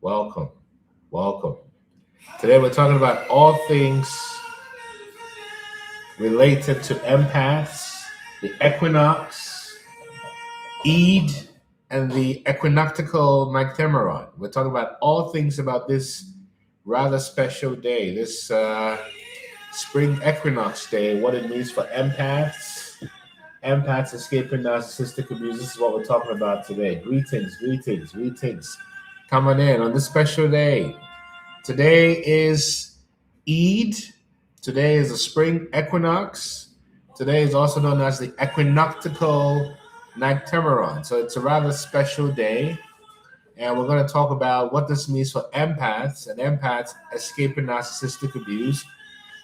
Welcome. Welcome. Today we're talking about all things related to empaths, the equinox, Eid, and the equinoctial Nycthemeron. We're talking about all things about this rather special day, this spring equinox day, what it means for empaths escaping narcissistic abuse. This is what we're talking about today. Greetings, greetings, greetings. Coming in on this special day. Today is Eid. Today is the spring equinox. Today is also known as the equinoctial Nycthemeron. So it's a rather special day. And we're going to talk about what this means for empaths and empaths escaping narcissistic abuse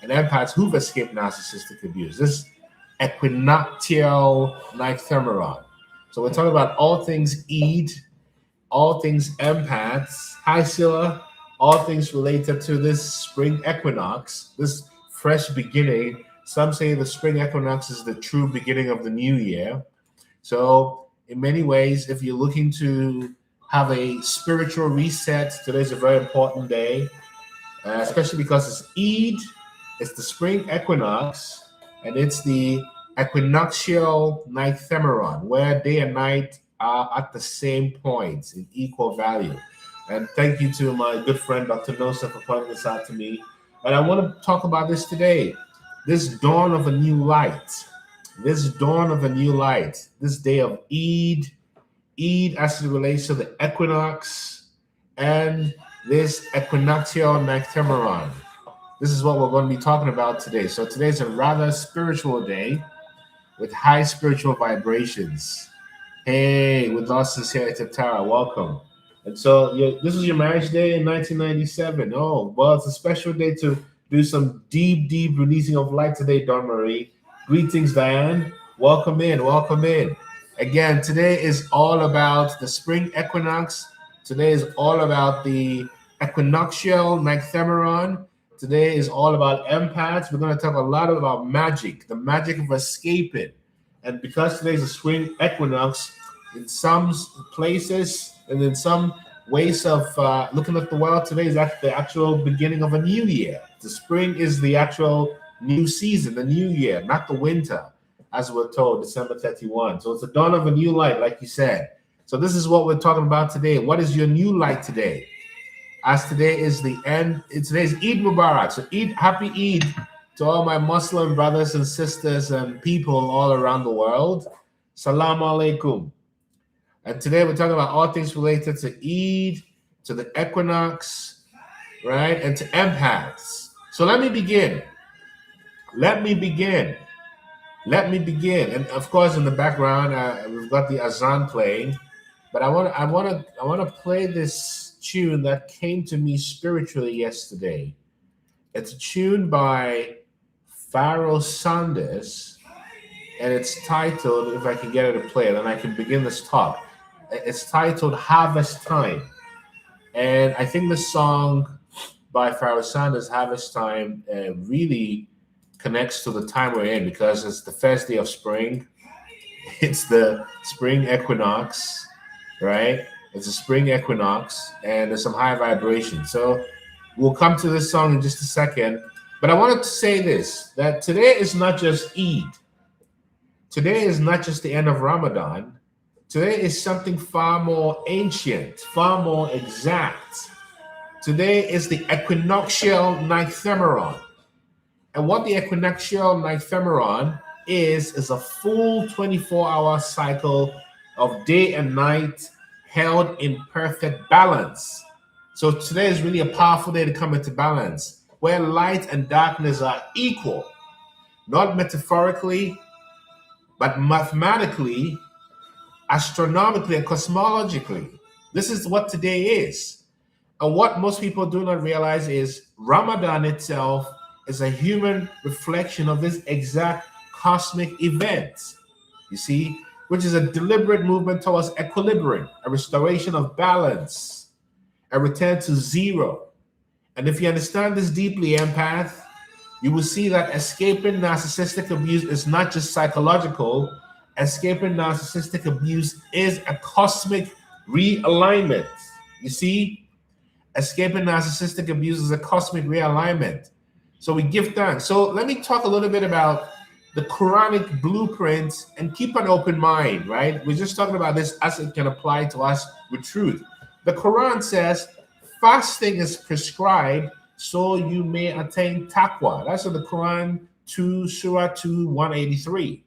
and empaths who've escaped narcissistic abuse. This equinoctial Nycthemeron. So we're talking about all things Eid, all things empaths. Hi, Scylla. All things related to this spring equinox, this fresh beginning. Some say the spring equinox is the true beginning of the new year. So in many ways, if you're looking to have a spiritual reset, today's a very important day, especially because it's Eid, it's the spring equinox, and it's the equinoctial Nycthemeron, where day and night are at the same point in equal value. And thank you to my good friend, Dr. Nosa, for pointing this out to me. And I want to talk about this today. This dawn of a new light. This dawn of a new light. This day of Eid. Eid as it relates to the equinox. And this equinoctial Nycthemeron. This is what we're going to be talking about today. So today's a rather spiritual day with high spiritual vibrations. Hey, with us sincerity, Tara, welcome. And so this was your marriage day in 1997. Oh, well, it's a special day to do some deep, deep releasing of light today, Don Marie. Greetings, Diane. Welcome in, welcome in. Again, today is all about the spring equinox. Today is all about the equinoctial Nycthemeron. Today is all about empaths. We're going to talk a lot about magic, the magic of escaping. And because today is a spring equinox, in some places and in some ways of looking at the world, today is the actual beginning of a new year. The spring is the actual new season, the new year, not the winter, as we're told, December 31. So it's the dawn of a new light, like you said. So this is what we're talking about today. What is your new light today? As today is the end, today's Eid Mubarak. So happy Eid to all my Muslim brothers and sisters and people all around the world. Salam alaikum. And today we're talking about all things related to Eid, to the equinox, right? And to empaths. So let me begin. And of course, in the background, we've got the azan playing. But I want to play this tune that came to me spiritually yesterday. It's a tune by Pharoah Sanders, and it's titled, if I can get it to play, then I can begin this talk. It's titled Harvest Time. And I think the song by Pharoah Sanders, Harvest Time, really connects to the time we're in because it's the first day of spring. It's the spring equinox, right? It's a spring equinox, and there's some high vibration. So we'll come to this song in just a second. But I wanted to say this, that today is not just Eid. Today is not just the end of Ramadan. Today is something far more ancient, far more exact. Today is the equinoctial Nycthemeron. And what the equinoctial Nycthemeron is a full 24-hour cycle of day and night held in perfect balance. So today is really a powerful day to come into balance, where light and darkness are equal, not metaphorically, but mathematically, astronomically, and cosmologically. This is what today is. And what most people do not realize is Ramadan itself is a human reflection of this exact cosmic event, you see, which is a deliberate movement towards equilibrium, a restoration of balance, a return to zero. And if you understand this deeply, empath, you will see that escaping narcissistic abuse is not just psychological. Escaping narcissistic abuse is a cosmic realignment. You see, Escaping narcissistic abuse is a cosmic realignment. So we give thanks. So let me talk a little bit about the Quranic blueprint and keep an open mind, right? We're just talking about this as it can apply to us with truth. The Quran says fasting is prescribed so you may attain taqwa. That's in the Quran 2, Surah 2, 183.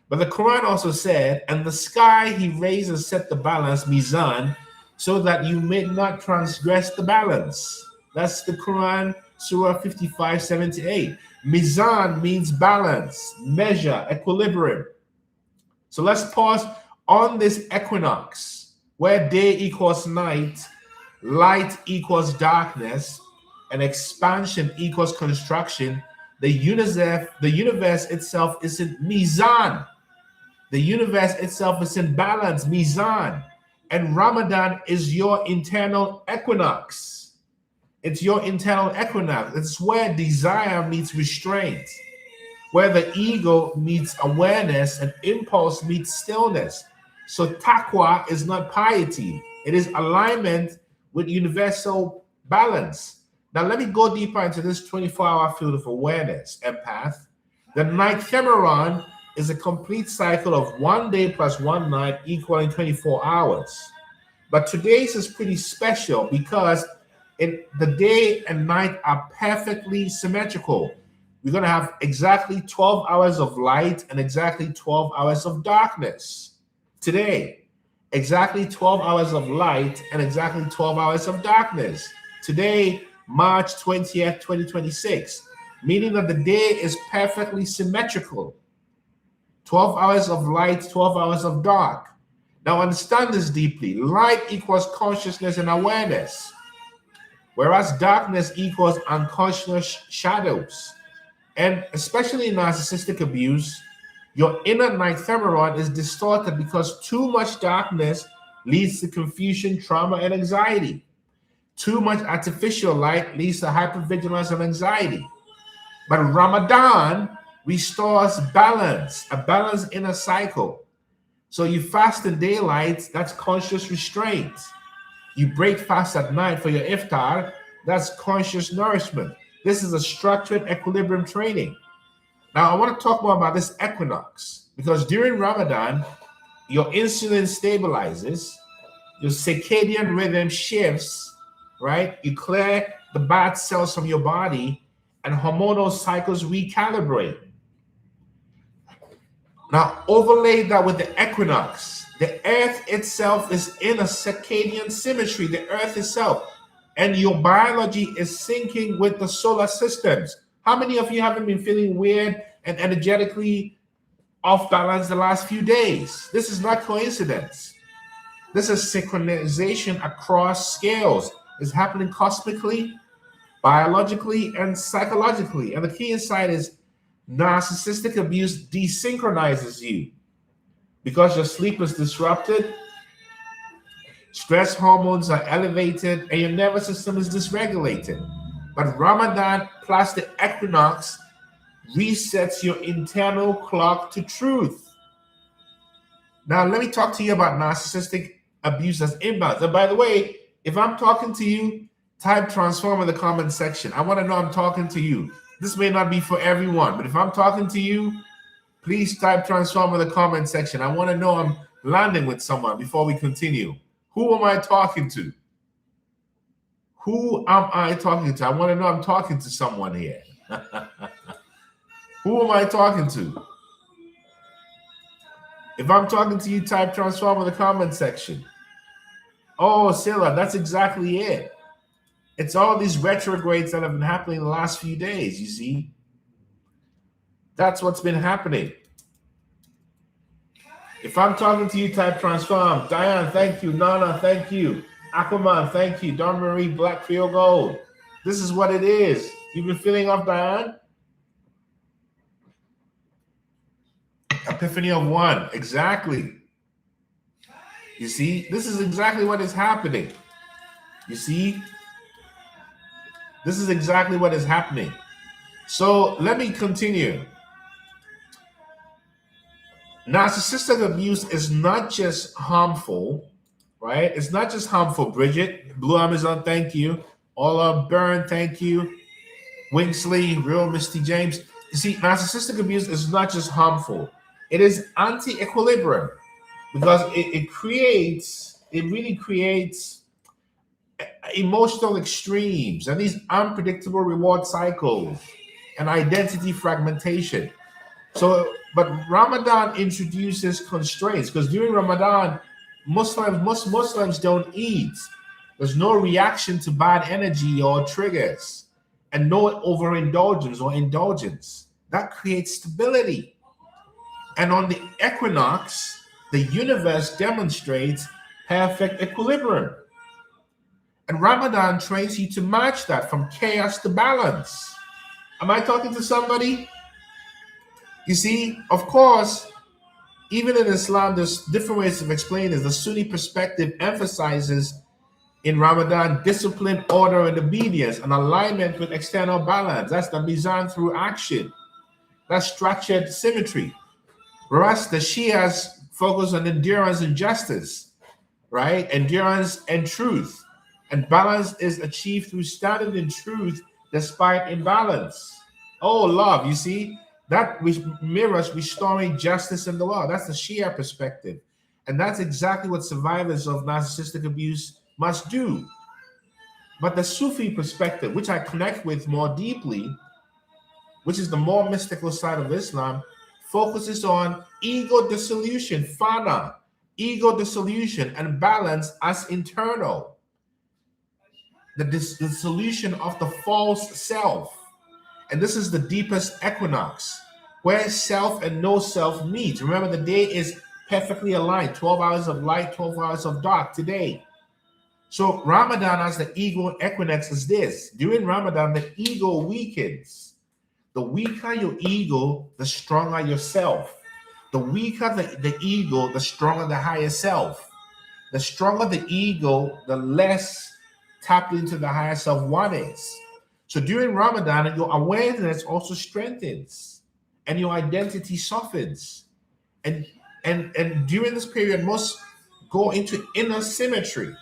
But the Quran also said, and the sky he raised and set the balance, mizan, so that you may not transgress the balance. That's the Quran, Surah 55, 78. Mizan means balance, measure, equilibrium. So let's pause on this equinox, where day equals night, light equals darkness, and expansion equals construction. The universe itself is in mizan. The universe itself is in balance, mizan. And Ramadan is your internal equinox. It's your internal equinox. It's where desire meets restraint, where the ego meets awareness and impulse meets stillness. So taqwa is not piety. It is alignment with universal balance. Now let me go deeper into this 24-hour field of awareness, empath. The night ephemeron is a complete cycle of 1 day plus 1 night equaling 24 hours. But today's is pretty special because the day and night are perfectly symmetrical. We're going to have exactly 12 hours of light and exactly 12 hours of darkness. Today, exactly 12 hours of light and exactly 12 hours of darkness. Today, March 20th, 2026, meaning that the day is perfectly symmetrical. 12 hours of light, 12 hours of dark. Now understand this deeply. Light equals consciousness and awareness, whereas darkness equals unconscious shadows. And especially in narcissistic abuse, your inner night ephemeron is distorted because too much darkness leads to confusion, trauma, and anxiety. Too much artificial light leads to hypervigilance and anxiety. But Ramadan restores balance, a balanced inner cycle. So you fast in daylight, that's conscious restraint. You break fast at night for your iftar, that's conscious nourishment. This is a structured equilibrium training. Now, I want to talk more about this equinox because during Ramadan, your insulin stabilizes, your circadian rhythm shifts, right? You clear the bad cells from your body, and hormonal cycles recalibrate. Now, overlay that with the equinox. The earth itself is in a circadian symmetry, the earth itself. And your biology is syncing with the solar systems. How many of you haven't been feeling weird and energetically off balance the last few days? This is not coincidence. This is synchronization across scales. It's happening cosmically, biologically, and psychologically. And the key insight is narcissistic abuse desynchronizes you because your sleep is disrupted, stress hormones are elevated, and your nervous system is dysregulated. But Ramadan plus the equinox resets your internal clock to truth. Now, let me talk to you about narcissistic abuse as inbound. And by the way, if I'm talking to you, type transform in the comment section. I want to know I'm talking to you. This may not be for everyone, but if I'm talking to you, please type transform in the comment section. I want to know I'm landing with someone before we continue. Who am I talking to? Who am I talking to? I want to know I'm talking to someone here. Who am I talking to? If I'm talking to you, type transform in the comment section. Oh, Silla, that's exactly it. It's all these retrogrades that have been happening the last few days, you see. That's what's been happening. If I'm talking to you, type transform. Diane, thank you. Nana, thank you. Aquaman, thank you. Don Marie, Black Field Gold. This is what it is. You've been feeling off, Diane? Epiphany of one. Exactly. You see, this is exactly what is happening. You see? This is exactly what is happening. So let me continue. Narcissistic abuse is not just harmful, right? It's not just harmful. Bridget, Blue Amazon, thank you. Ola Byrne, thank you. Wingsley, Real Misty James. You see, narcissistic abuse is not just harmful, it is anti equilibrium because it really creates emotional extremes and these unpredictable reward cycles and identity fragmentation. So, but Ramadan introduces constraints because during Ramadan, most Muslims don't eat. There's no reaction to bad energy or triggers, and no overindulgence or indulgence. That creates stability. And on the equinox, the universe demonstrates perfect equilibrium. And Ramadan trains you to match that from chaos to balance. Am I talking to somebody? You see, of course, even in Islam, there's different ways of explaining this. The Sunni perspective emphasizes in Ramadan discipline, order, and obedience, and alignment with external balance. That's the mizan through action. That's structured symmetry. Whereas the Shias focus on endurance and justice, right? Endurance and truth. And balance is achieved through standing in truth despite imbalance. Oh, love, you see? That mirrors restoring justice in the world. That's the Shia perspective. And that's exactly what survivors of narcissistic abuse must do. But the Sufi perspective, which I connect with more deeply, which is the more mystical side of Islam, focuses on ego dissolution, fana, ego dissolution, and balance as internal. The dissolution of the false self. And this is the deepest equinox, where self and no self meet. Remember, the day is perfectly aligned, 12 hours of light, 12 hours of dark today. So Ramadan as the ego equinox is this. During Ramadan, the ego weakens. The weaker your ego, the stronger yourself. The weaker the ego, the stronger the higher self. The stronger the ego, the less tapped into the higher self one is. So during Ramadan, your awareness also strengthens and your identity softens. And during this period, most go into inner symmetry.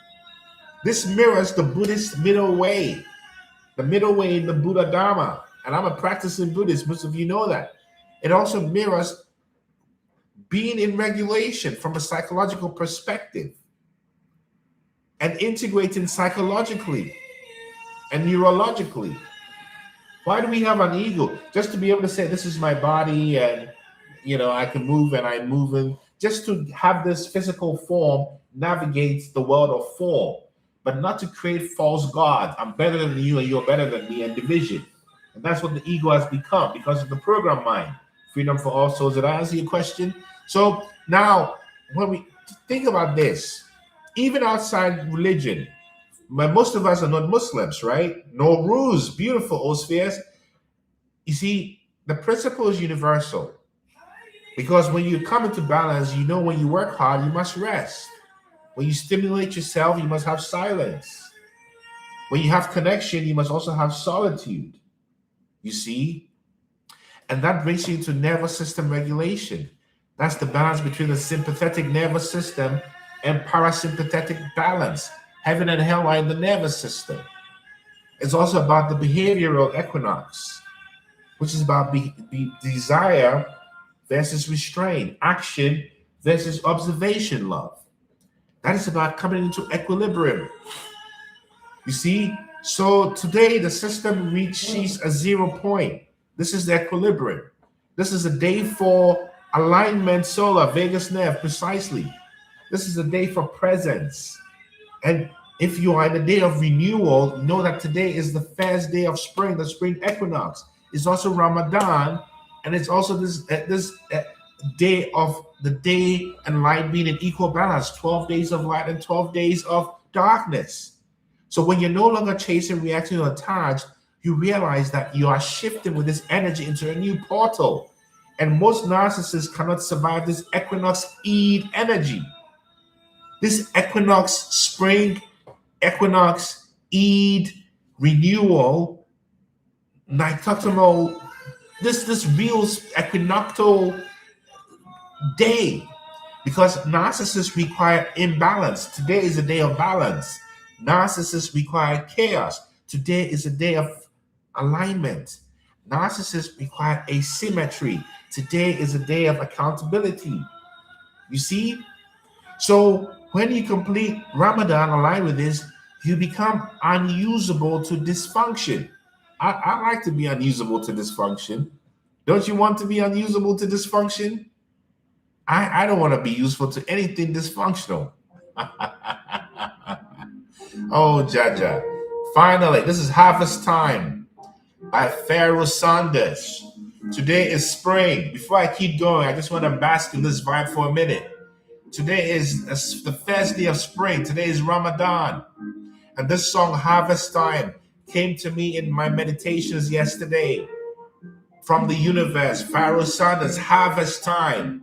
This mirrors the Buddhist middle way, the middle way in the Buddha Dharma. And I'm a practicing Buddhist, most of you know that. It also mirrors being in regulation from a psychological perspective and integrating psychologically and neurologically. Why do we have an ego? Just to be able to say, this is my body and, I can move and I'm moving. Just to have this physical form navigate the world of form, but not to create false gods. I'm better than you and you're better than me, and division. And that's what the ego has become because of the program mind. Freedom for all souls. Did I answer your question? So now, when we think about this, even outside religion, most of us are not Muslims, right? No rules, beautiful, Ospheres. You see, the principle is universal. Because when you come into balance, when you work hard, you must rest. When you stimulate yourself, you must have silence. When you have connection, you must also have solitude. You see? And that brings you to nervous system regulation. That's the balance between the sympathetic nervous system and parasympathetic balance. Heaven and hell are in the nervous system. It's also about the behavioral equinox, which is about desire versus restraint, action versus observation love. That is about coming into equilibrium. You see? So today the system reaches a 0 point. This is the equilibrium. This is a day for alignment, solar, vagus nerve, precisely. This is a day for presence. And if you are in a day of renewal, know that today is the first day of spring, the spring equinox. It's also Ramadan, and it's also this day of the day and light being in equal balance, 12 days of light and 12 days of darkness. So when you're no longer chasing, reacting, or attached, you realize that you are shifting with this energy into a new portal. And most narcissists cannot survive this equinox Eid energy. This equinox, spring, equinox, Eid, renewal, nocturnal, this real equinoctial day Because narcissists require imbalance. Today is a day of balance. Narcissists require chaos. Today is a day of alignment. Narcissists require asymmetry. Today is a day of accountability. You see? So when you complete Ramadan aligned with this, you become unusable to dysfunction. I like to be unusable to dysfunction. Don't you want to be unusable to dysfunction? I don't want to be useful to anything dysfunctional. Oh, Jaja. Finally, this is Harvest Time by Pharaoh Sanders. Today is spring. Before I keep going, I just want to bask in this vibe for a minute. Today is the first day of spring. Today is Ramadan. And this song, Harvest Time, came to me in my meditations yesterday from the universe. Pharaoh Sanders, Harvest Time.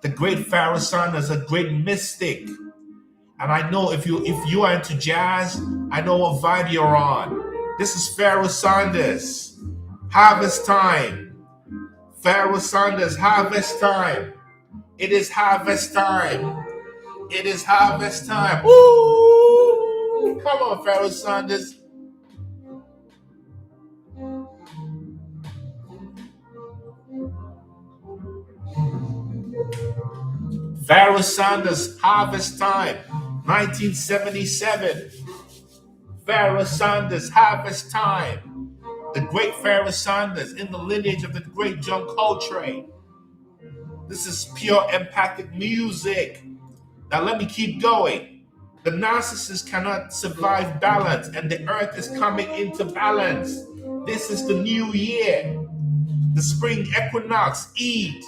The great Pharaoh Sanders, a great mystic. And I know if you are into jazz, I know what vibe you're on. This is Pharaoh Sanders, Harvest Time. Pharaoh Sanders, Harvest Time. It is harvest time. It is harvest time. Ooh! Come on, Pharaoh Sanders. Pharaoh Sanders, Harvest Time, 1977. Pharaoh Sanders, Harvest Time. The great Pharaoh Sanders in the lineage of the great John Coltrane. This is pure empathic music. Now let me keep going. The narcissist cannot survive balance, and the earth is coming into balance. This is the new year, the spring equinox, Eid.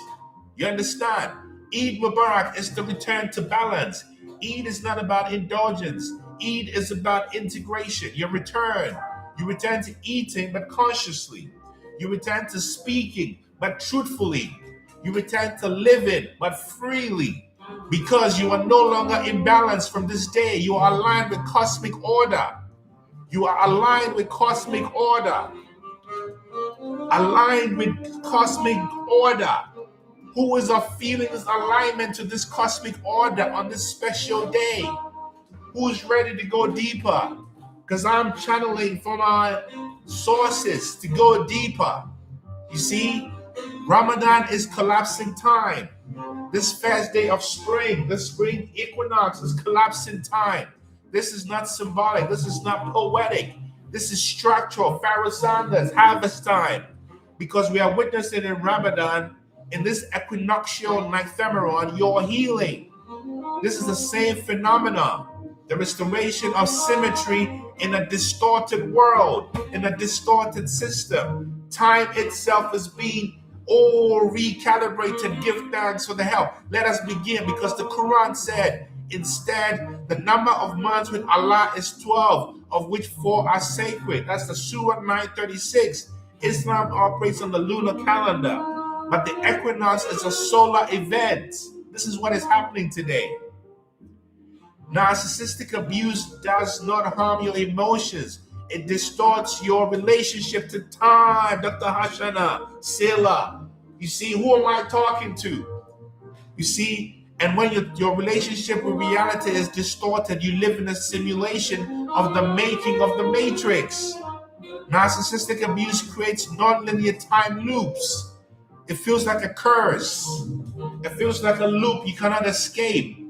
You understand? Eid Mubarak is the return to balance. Eid is not about indulgence. Eid is about integration. Your return. You return to eating, but consciously. You return to speaking, but truthfully. You return to living, but freely. Because you are no longer imbalanced from this day. You are aligned with cosmic order. You are aligned with cosmic order. Aligned with cosmic order. Who is feeling this alignment to this cosmic order on this special day? Who's ready to go deeper? Because I'm channeling from my sources to go deeper. You see, Ramadan is collapsing time. This first day of spring, the spring equinox is collapsing time. This is not symbolic. This is not poetic. This is structural. Pharaoh Sanders, harvest time. Because we are witnessing in Ramadan, in this equinoctial nightthemeron, your healing. This is the same phenomena. The restoration of symmetry in a distorted world, in a distorted system. Time itself is being recalibrated. Give thanks for the help. Let us begin, because the Quran said, instead, the number of months with Allah is 12, of which 4 are sacred. That's the Surah 936. Islam operates on the lunar calendar, but the equinox is a solar event. This is what is happening today. Narcissistic abuse does not harm your emotions. It distorts your relationship to time. Dr. Hashana, Sila. You see, who am I talking to? You see, and when your relationship with reality is distorted, you live in a simulation of the making of the matrix. Narcissistic abuse creates nonlinear time loops. It feels like a curse. It feels like a loop you cannot escape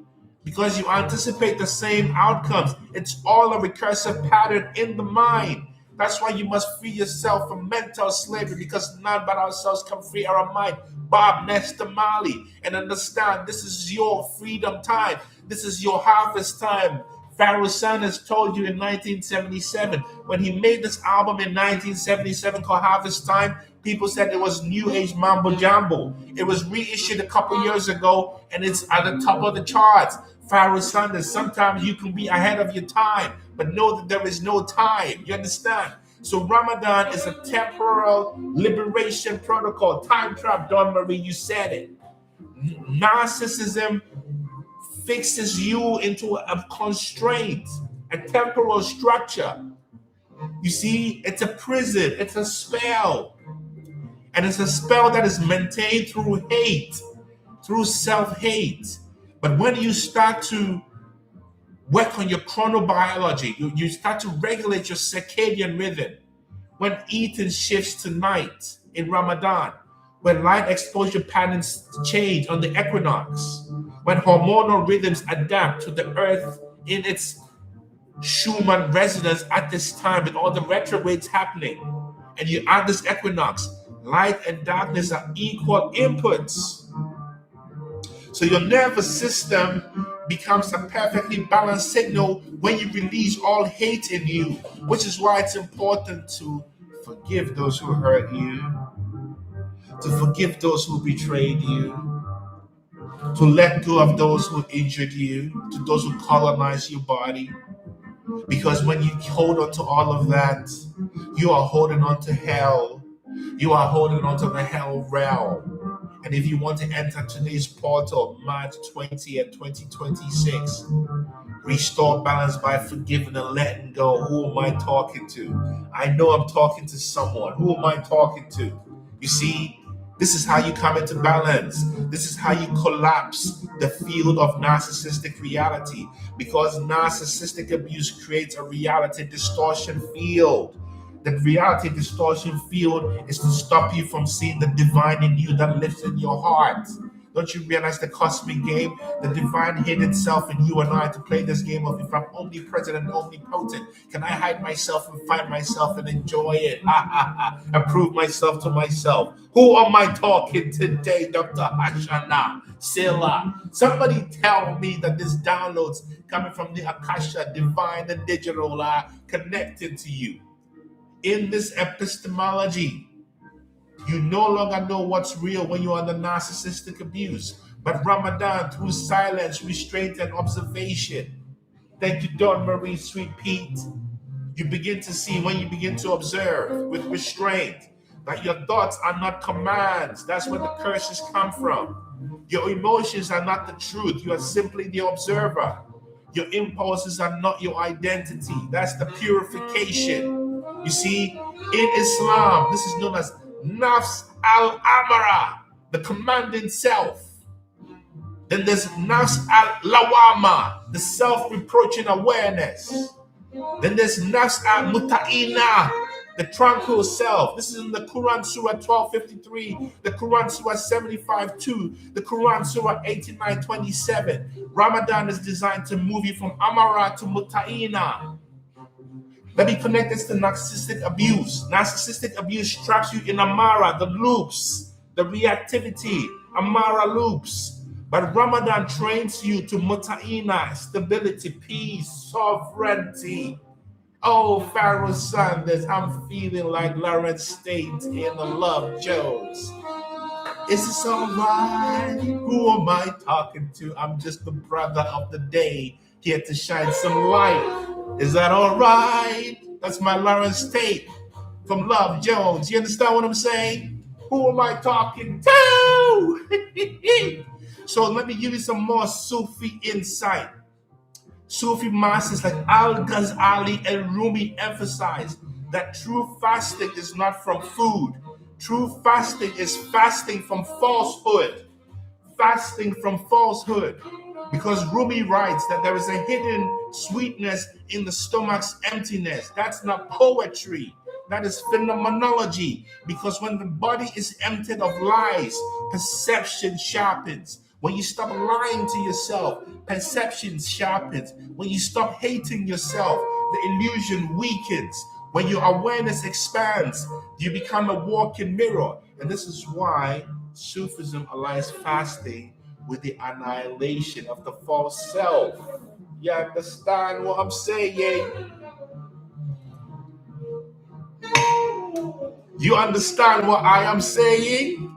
because you anticipate the same outcomes. It's all a recursive pattern in the mind. That's why you must free yourself from mental slavery, because none but ourselves can free our mind. Bob Nestor Marley. And understand, this is your freedom time. This is your harvest time. Pharaoh Sanders told you in 1977, when he made this album in 1977 called Harvest Time, people said it was New Age Mambo Jumbo. It was reissued a couple years ago, and it's at the top of the charts. Pharaoh Sanders, sometimes you can be ahead of your time, but know that there is no time. You understand? So Ramadan is a temporal liberation protocol. Time trap, Dawn Marie, you said it. Narcissism fixes you into a constraint, a temporal structure. You see, it's a prison, it's a spell. And it's a spell that is maintained through hate, through self-hate. But when you start to work on your chronobiology, you start to regulate your circadian rhythm, when eating shifts to night in Ramadan, when light exposure patterns change on the equinox, when hormonal rhythms adapt to the earth in its Schumann resonance at this time with all the retrogrades happening, and you add this equinox, light and darkness are equal inputs. So your nervous system becomes a perfectly balanced signal when you release all hate in you, which is why it's important to forgive those who hurt you, to forgive those who betrayed you, to let go of those who injured you, to those who colonized your body. Because when you hold on to all of that, you are holding on to hell. You are holding on to the hell realm. And if you want to enter today's portal, March 20th, 2026, restore balance by forgiving and letting go. Who am I talking to? I know I'm talking to someone. Who am I talking to? You see, this is how you come into balance. This is how you collapse the field of narcissistic reality, because narcissistic abuse creates a reality distortion field. The reality distortion field is to stop you from seeing the divine in you that lives in your heart. Don't you realize the cosmic game? The divine hid itself in you and I to play this game of if I'm omnipresent and omnipotent, can I hide myself and find myself and enjoy it? And prove myself to myself. Who am I talking today, Dr. Hashana? Silla. Somebody tell me that this downloads coming from the Akasha, divine and digital, are connected to you. In this epistemology, you no longer know what's real when you're under narcissistic abuse. But Ramadan, through silence, restraint, and observation. Thank you, Dawn Marie, Sweet Pete. You begin to see, when you begin to observe with restraint, that your thoughts are not commands. That's where the curses come from. Your emotions are not the truth. You are simply the observer. Your impulses are not your identity. That's the purification. You see, in Islam, this is known as Nafs al-Amara, the commanding self. Then there's Nafs al-Lawama, the self-reproaching awareness. Then there's Nafs al-Muta'ina, the tranquil self. This is in the Quran Surah 12:53, the Quran Surah 75:2, the Quran Surah 89:27. Ramadan is designed to move you from Amara to Muta'ina. Let me connect this to narcissistic abuse. Narcissistic abuse traps you in Amara, the loops, the reactivity, Amara loops. But Ramadan trains you to Muta'ina, stability, peace, sovereignty. Oh, Pharaoh Sanders, I'm feeling like Lawrence State in the Love Jones. Is this all right? Who am I talking to? I'm just the brother of the day, here to shine some light. Is that all right? That's my Lawrence Tate from Love Jones. You understand what I'm saying? Who am I talking to? So let me give you some more Sufi insight. Sufi masters like Al-Ghazali and Rumi emphasize that true fasting is not from food. True fasting is fasting from falsehood. Fasting from falsehood. Because Rumi writes that there is a hidden sweetness in the stomach's emptiness. That's not poetry. That is phenomenology. Because when the body is emptied of lies, perception sharpens. When you stop lying to yourself, perception sharpens. When you stop hating yourself, the illusion weakens. When your awareness expands, you become a walking mirror. And this is why Sufism aligns fasting with the annihilation of the false self. You understand what I'm saying? You understand what I am saying?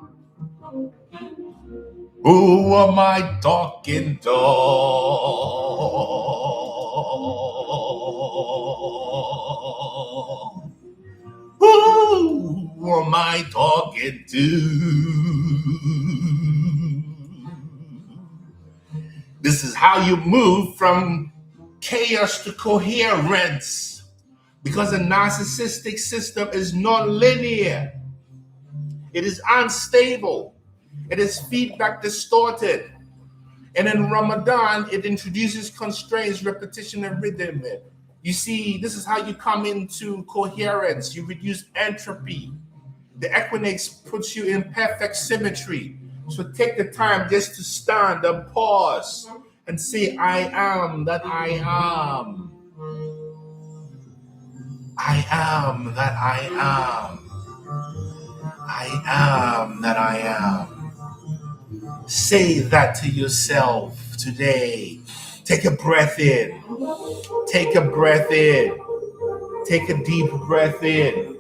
Who am I talking to? Who am I talking to? This is how you move from chaos to coherence, because a narcissistic system is non-linear. It is unstable. It is feedback distorted. And in Ramadan, it introduces constraints, repetition, and rhythm. You see, this is how you come into coherence. You reduce entropy. The Equinox puts you in perfect symmetry. So take the time just to stand and pause and say, I am that I am. I am that I am. I am that I am. Say that to yourself today. Take a breath in. Take a breath in. Take a deep breath in.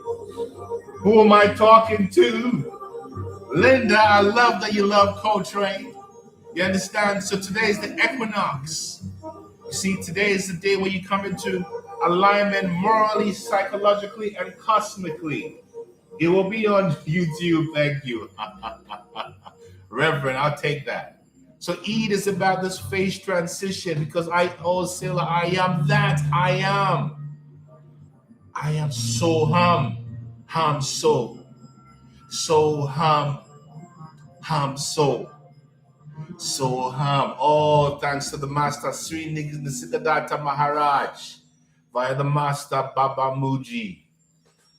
Who am I talking to? Linda, I love that you love Coltrane. You understand? So today is the equinox. You see, today is the day where you come into alignment morally, psychologically, and cosmically. It will be on YouTube. Thank you. Reverend, I'll take that. So Eid is about this phase transition because I am that I am. I am so hum so hum so hum. Oh, thanks to the master Sri Nigadata Maharaj, via the master Baba Muji,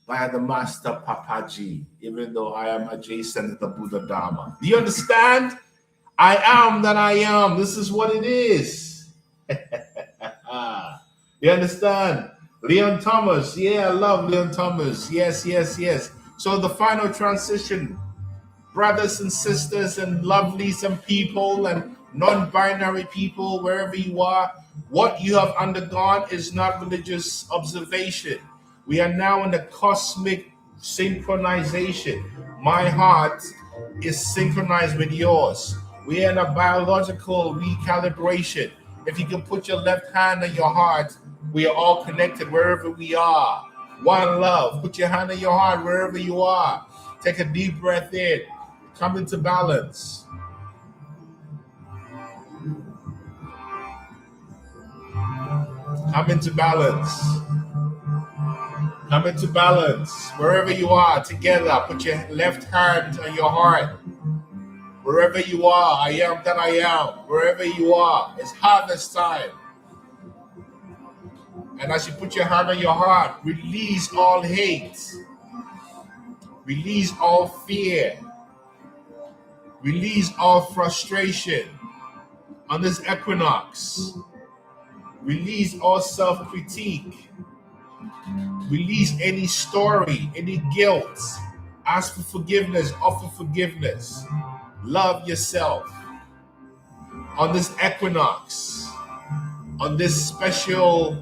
via the master Papaji, even though I am adjacent to the Buddha Dharma. Do you understand? I am that I am. This is what it is. You understand? Leon Thomas. Yeah, I love Leon Thomas. Yes, yes, yes. So the final transition, brothers and sisters and lovelies and people and non-binary people, wherever you are, what you have undergone is not religious observation. We are now in the cosmic synchronization. My heart is synchronized with yours. We are in a biological recalibration. If you can put your left hand on your heart, we are all connected wherever we are. One love. Put your hand on your heart wherever you are. Take a deep breath in. Come into balance. Come into balance. Come into balance. Wherever you are, together. Put your left hand on your heart. Wherever you are, I am that I am. Wherever you are, it's harvest time. And as you put your hand on your heart, release all hate. Release all fear. Release all frustration on this equinox. Release all self-critique. Release any story, any guilt. Ask for forgiveness, offer forgiveness. Love yourself. On this equinox, on this special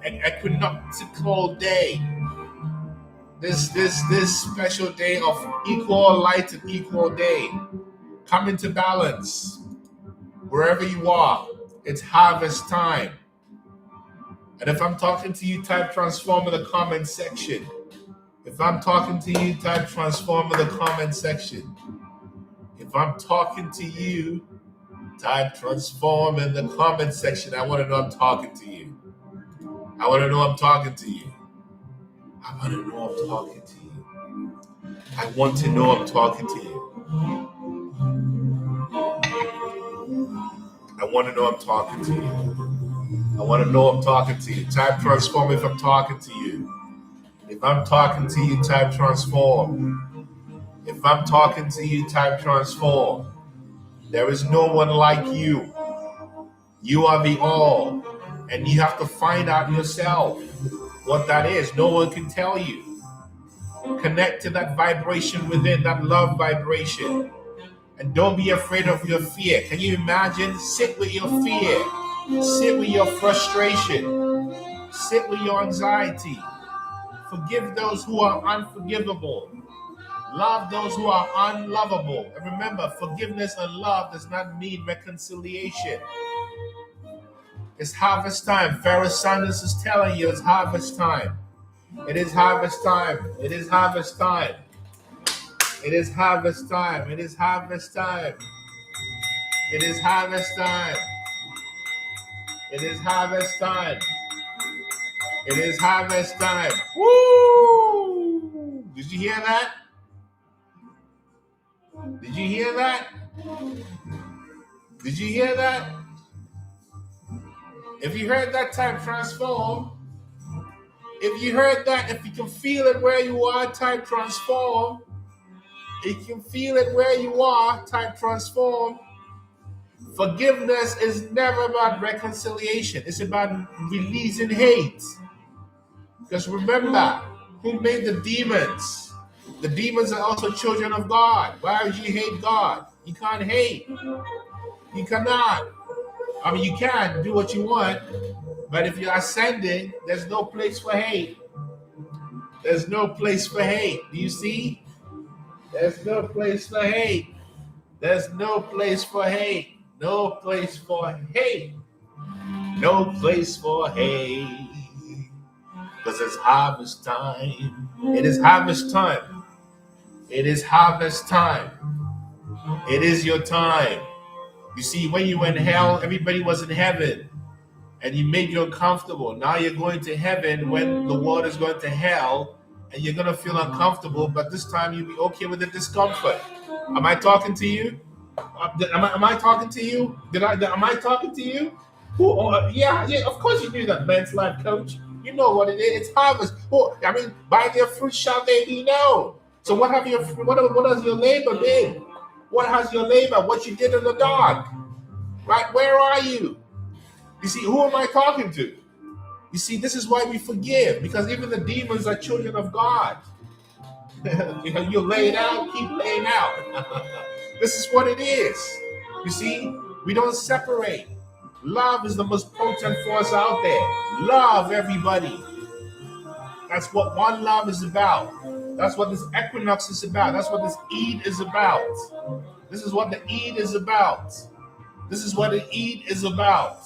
equinoctial day, this special day of equal light and equal day, come into balance. Wherever you are, it's harvest time. And if I'm talking to you, type transform in the comment section. If I'm talking to you, type transform in the comment section. If I'm talking to you, type transform in the comment section. I want to know I'm talking to you. I want to know I'm talking to you. I want to know I'm talking to you. I want to know I'm talking to you. I want to know I'm talking to you. I want to know I'm talking to you. Type transform if I'm talking to you. If I'm talking to you, type transform. If I'm talking to you, type transform. There is no one like you. You are the all. And you have to find out yourself what that is. No one can tell you. Connect to that vibration within, that love vibration. And don't be afraid of your fear. Can you imagine? Sit with your fear. Sit with your frustration. Sit with your anxiety. Forgive those who are unforgivable. Love those who are unlovable. And remember, forgiveness and love does not mean reconciliation. It's harvest time. Pharaoh Sanders is telling you it's harvest time. It is harvest time. It is harvest time. It is harvest time. It is harvest time. It is harvest time. It is harvest time. It is harvest time. Woo! Did you hear that? Did you hear that? Did you hear that? If you heard that, type transform. If you heard that, if you can feel it where you are, type transform. If you can feel it where you are, type transform. Forgiveness is never about reconciliation. It's about releasing hate. Because remember, who made the demons? The demons are also children of God. Why would you hate God? You can't hate. You cannot. I mean, you can do what you want, but if you're ascending, there's no place for hate. There's no place for hate. Do you see? There's no place for hate. There's no place for hate. No place for hate. No place for hate. Because it's harvest time. It is harvest time. It is harvest time. It is your time. You see, when you were in hell, everybody was in heaven. And you made you uncomfortable. Now you're going to heaven when the world is going to hell. And you're going to feel uncomfortable. But this time you'll be okay with the discomfort. Am I talking to you? Am I talking to you? Am I talking to you? Yeah, of course you knew that, men's life coach. You know what it is. It's harvest. By their fruit shall they be known. So what has your labor been? What has your labor? What you did in the dark? Right? Where are you? You see, who am I talking to? You see, this is why we forgive, because even the demons are children of God. You lay it out, keep laying out. This is what it is. You see, we don't separate. Love is the most potent force out there. Love everybody. That's what one love is about. That's what this equinox is about. That's what this Eid is about. This is what the Eid is about. This is what the Eid is about.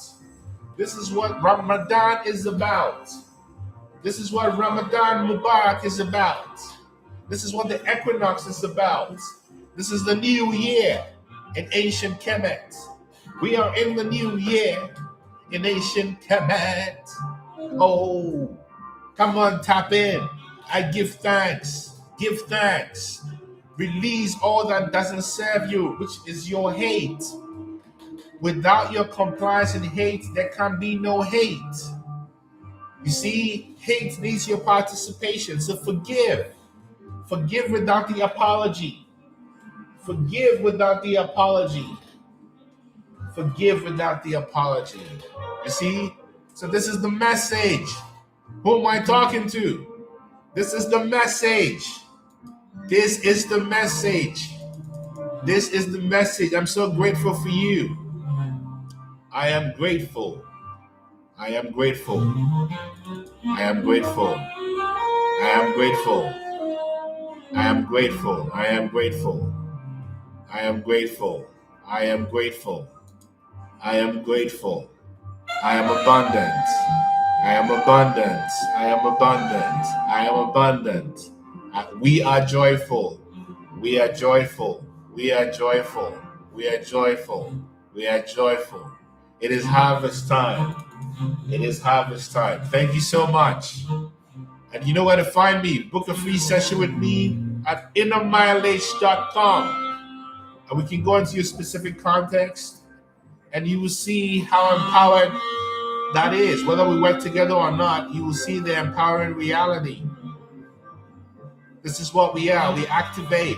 This is what Ramadan is about. This is what Ramadan Mubarak is about. This is what the equinox is about. This is the new year in ancient Kemet. We are in the new year in ancient Kemet. Oh, come on, tap in. I give thanks. Give thanks. Release all that doesn't serve you, which is your hate. Without your compliance and hate, there can be no hate. You see, hate needs your participation. So forgive. Forgive without the apology. Forgive without the apology. Forgive without the apology. You see? So this is the message. Who am I talking to? This is the message. This is the message. This is the message. I'm so grateful for you. I am grateful. I am grateful. I am grateful. I am grateful. I am grateful. I am grateful. I am grateful. I am grateful. I am grateful. I am abundant. I am abundant. I am abundant. I am abundant. We are joyful. We are joyful. We are joyful. We are joyful. We are joyful. It is harvest time. It is harvest time. Thank you so much. And you know where to find me. Book a free session with me at innermileage.com. And we can go into your specific context and you will see how empowered that is. Whether we work together or not, you will see the empowering reality. This is what we are. We activate.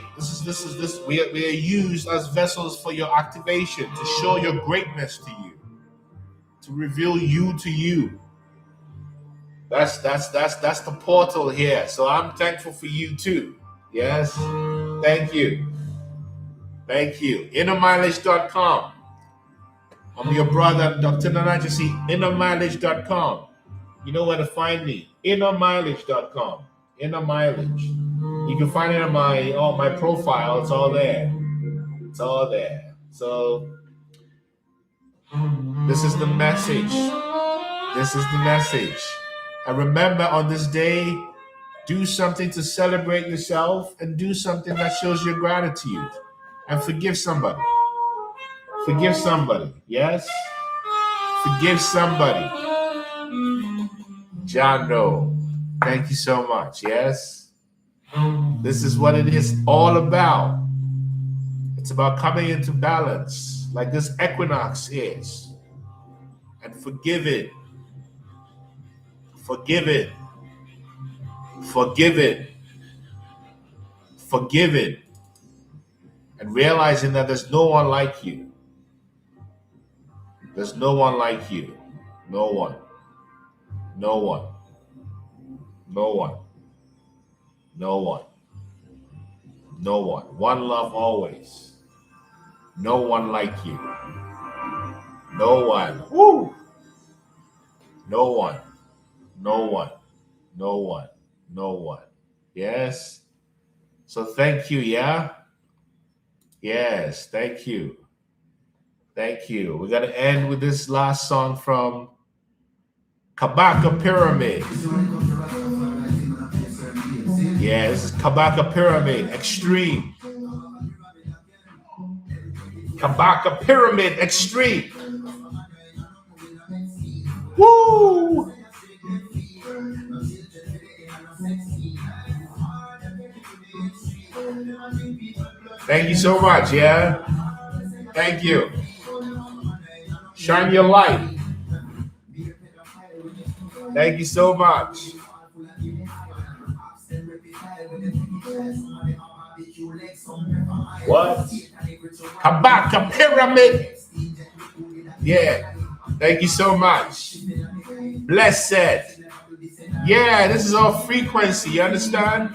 We are used as vessels for your activation, to show your greatness to you, to reveal you to you. That's the portal here. So I'm thankful for you too. Yes. Thank you. Thank you. Innermileage.com. I'm your brother, Dr. Nana Gyesie. Innermileage.com. You know where to find me. Innermileage.com. Inner Mileage. You can find it on my profile. It's all there. It's all there. So this is the message. This is the message. And remember, on this day, do something to celebrate yourself and do something that shows your gratitude. And forgive somebody. Forgive somebody. Yes? Forgive somebody. Jano, thank you so much. Yes? This is what it is all about. It's about coming into balance. like this equinox is, and forgive it, forgive it, forgive it, forgive it, and realizing that there's no one like you. There's no one like you. No one. No one. No one. No one. No one. One love always. No one like you. No one. Woo! No one. No one. No one. No one. Yes. So thank you, yeah? Yes, thank you. Thank you. We're going to end with this last song from Kabaka Pyramid. Yeah, this is Kabaka Pyramid Extreme. Kabaka Pyramid Extreme. Woo! Thank you so much, yeah? Thank you. Shine your light. Thank you so much. What? Kabaka Pyramid. Yeah. Thank you so much. Blessed. Yeah, this is all frequency. You understand?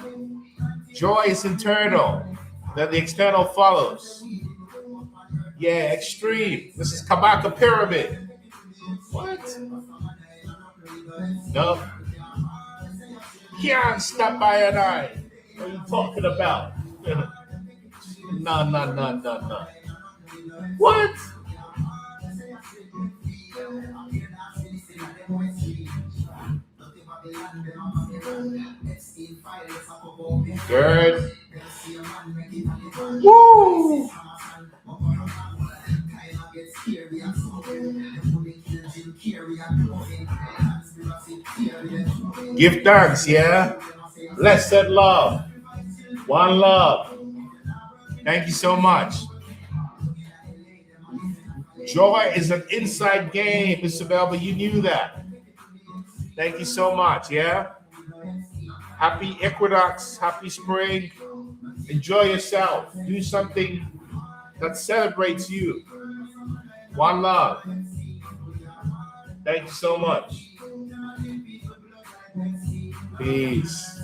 Joy is internal. Then the external follows. Yeah, extreme. This is Kabaka Pyramid. What? No. Can't stop by an eye. What are you talking about? No. What? Good. Woo! Give thanks, yeah? Blessed love. One love. Thank you so much. Joy is an inside game, Mr. Melba. You knew that. Thank you so much, yeah? Happy equinox, happy spring. Enjoy yourself. Do something that celebrates you. One love. Thank you so much. Peace.